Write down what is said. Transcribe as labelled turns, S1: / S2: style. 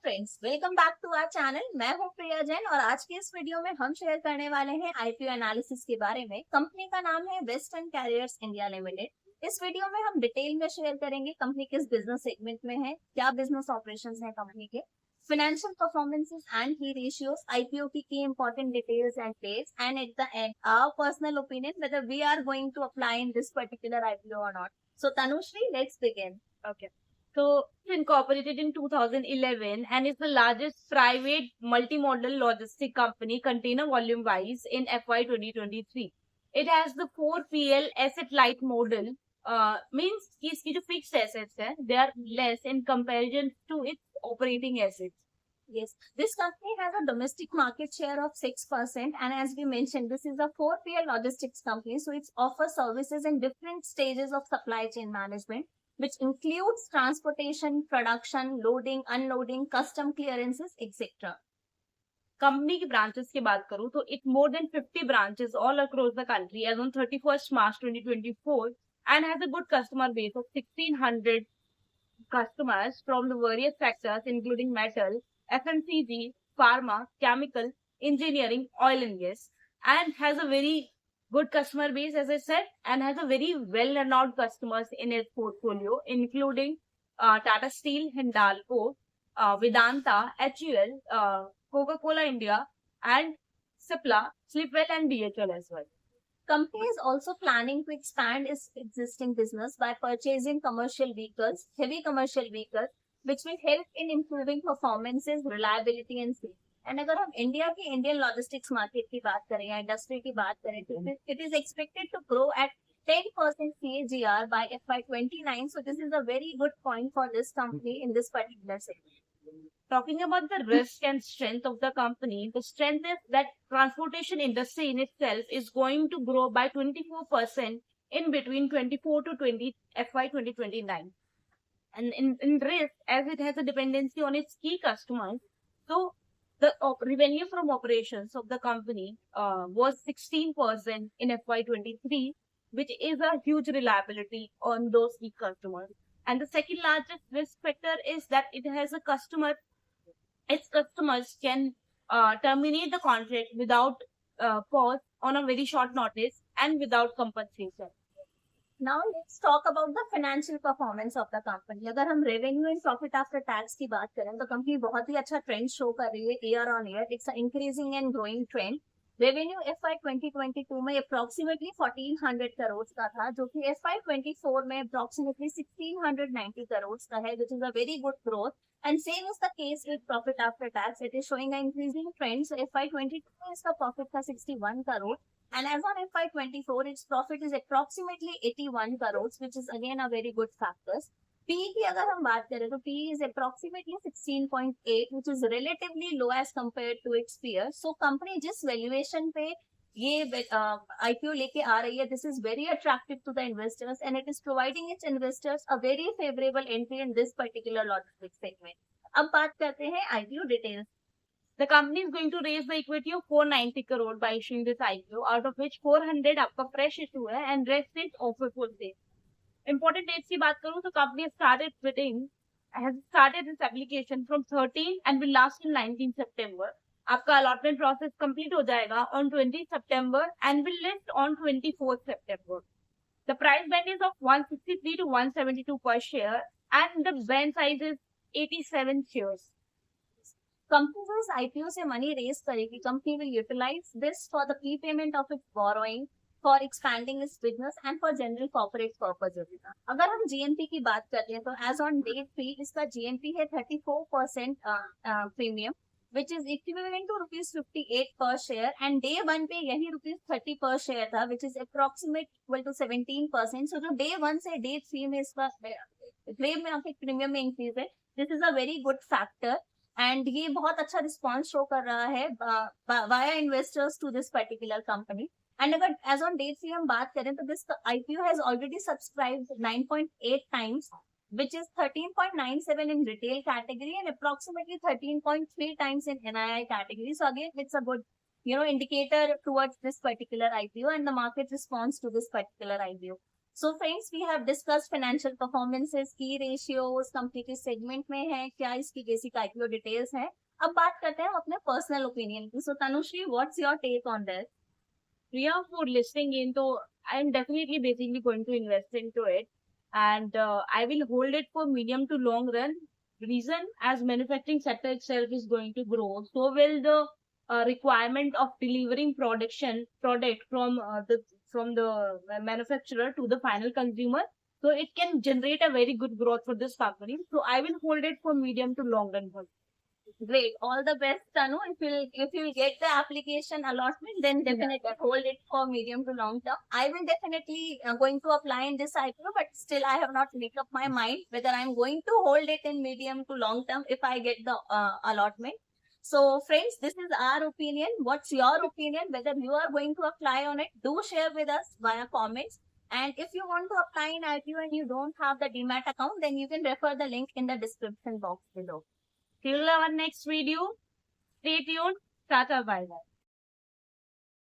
S1: Friends, welcome back to our channel. मैं हूं प्रिया जैन और आज के इस वीडियो में हम शेयर करने वाले हैं आईपीओ एनालिसिस के बारे में। कंपनी का नाम है वेस्टर्न कैरियर्स इंडिया लिमिटेड। इस वीडियो में हम डिटेल में शेयर करेंगे कंपनी किस बिजनेस सेगमेंट में है, क्या बिजनेस ऑपरेशंस हैं कंपनी के, फाइनेंशियल परफॉर्मेंसेस एंड की रेशियोज, आईपीओ की important details and dates, and at the end our personal opinion whether we are going to apply in this particular IPO or not. So Tanushree, let's begin.
S2: Okay. So it's incorporated in 2011 and is the largest private multimodal logistic company container volume wise in FY 2023. It has the 4PL asset light model, means कि इसकी जो fixed assets है, they are less in comparison to its operating assets.
S1: Yes, this company has a domestic market share of 6%, and as we mentioned, this is a 4PL logistics company, so it offers services in different stages of supply chain management, which includes transportation, production, loading, unloading, custom clearances, etc.
S2: Company की branches की बात करूँ तो it more than 50 branches all across the country as on 31st March 2024 and has a good customer base of 1600 customers from the various sectors including metal, FMCG, pharma, chemical, engineering, oil and gas, and has a very good customer base, as I said, and has a very well-renowned customers in its portfolio, including Tata Steel, Hindalco, Vedanta, HUL, Coca-Cola India, and Cipla, Sleepwell, and DHL as well.
S1: Company is also planning to expand its existing business by purchasing commercial vehicles, heavy commercial vehicles, which will help in improving performances, reliability and safety. And अगर हम India की Indian logistics market की बात करें या industry की बात करें तो it is expected to grow at 10% CAGR by FY 29. So this is a very good point for this company in this particular segment.
S2: Talking about the risk and strength of the company, the strength is that transportation industry in itself is going to grow by 24% in between 24 to 20 FY 2029. And in risk, as it has a dependency on its key customers, so the revenue from operations of the company was 16% in FY 23, which is a huge reliability on those key customers. And the second largest risk factor is that its customers can terminate the contract without cause on a very short notice and without compensation.
S1: Now let's talk about the financial performance of the company. अगर हम revenue and profit after tax की बात करें तो company बहुत ही अच्छा trend show कर रही है year on year. It's an increasing and growing trend. Revenue FY 2022 में अप्रोक्सीमेटली 1400 करोड़ का था, जो कि FY 24 में अप्रोक्सीमेटली 1690 करोड़ का है, which is a very good growth. And same is the case with profit after tax. It is showing an increasing trend. So FY 22 में इसका profit था 61 crore, and as on FY 24 its profit is approximately 81 crores, which is again a very good factors. PE की अगर हम बात करें तो PE is approximately 16.8, which is relatively low as compared to its peers. So company जिस valuation पे ये IPO लेके आ रही है, this is very attractive to the investors and it is providing its investors a very favorable entry in this particular logistics segment. अब बात करते हैं IPO details.
S2: The company is going to raise the equity of 490 crore by issuing this IPO, out of which 400 आपका fresh issue है and rest is offer for sale. Important dates की बात करूँ तो company has started its application from 13 and will last till 19 September. आपका allotment process complete हो जाएगा on 20 September and will list on 24 September. The price band is of 163 to 172 per share and the band size is 87 shares.
S1: Company जो इस IPO से money raise करेगी, company will utilize this for the prepayment of its borrowing, for expanding it's business and for general corporate purposes. अगर हम GNP की बात करते हैं तो एज ऑन डे 3 इसका जीएनपी है 34% premium, which is equivalent to ₹58 per share, and day 1 पे यही ₹30 per share था, which is approximate equal to 17%. So जो day 1 से day 3 में इसका प्रीमियम में इंक्रीज है, this is a very good factor and ये बहुत अच्छा रिस्पॉन्स शो कर रहा है via investors to this particular company. And अगर एज ऑन डे 3 हम बात करें तो this IPO has already subscribed 9.8 times, which is 13.97 in retail category and approximately 13.3 times in NII category. So again, it's a good, indicator towards this particular IPO and the market response to this particular IPO. So friends, we have discussed financial performances, key ratios, company के segment में है क्या, इसकी basic IPO details है. अब बात करते हैं अपने personal opinion की. So Tanushree, what's your take on this?
S2: Priya, for listening in, so I'm definitely basically going to invest into it, and I will hold it for medium to long run. Reason, as manufacturing sector itself is going to grow, so will the requirement of delivering product from the manufacturer to the final consumer. So it can generate a very good growth for this company. So I will hold it for medium to long run.
S1: Great. All the best, Tanu. If you'll get the application allotment, then definitely hold it for medium to long term. I will definitely going to apply in this IPO, but still I have not made up my mind whether I'm going to hold it in medium to long term if I get the allotment. So friends, this is our opinion. What's your opinion? Whether you are going to apply on it, do share with us via comments. And if you want to apply in IPO and you don't have the Demat account, then you can refer the link in the description box below.
S2: Till our next video, stay tuned. Tata, bye bye.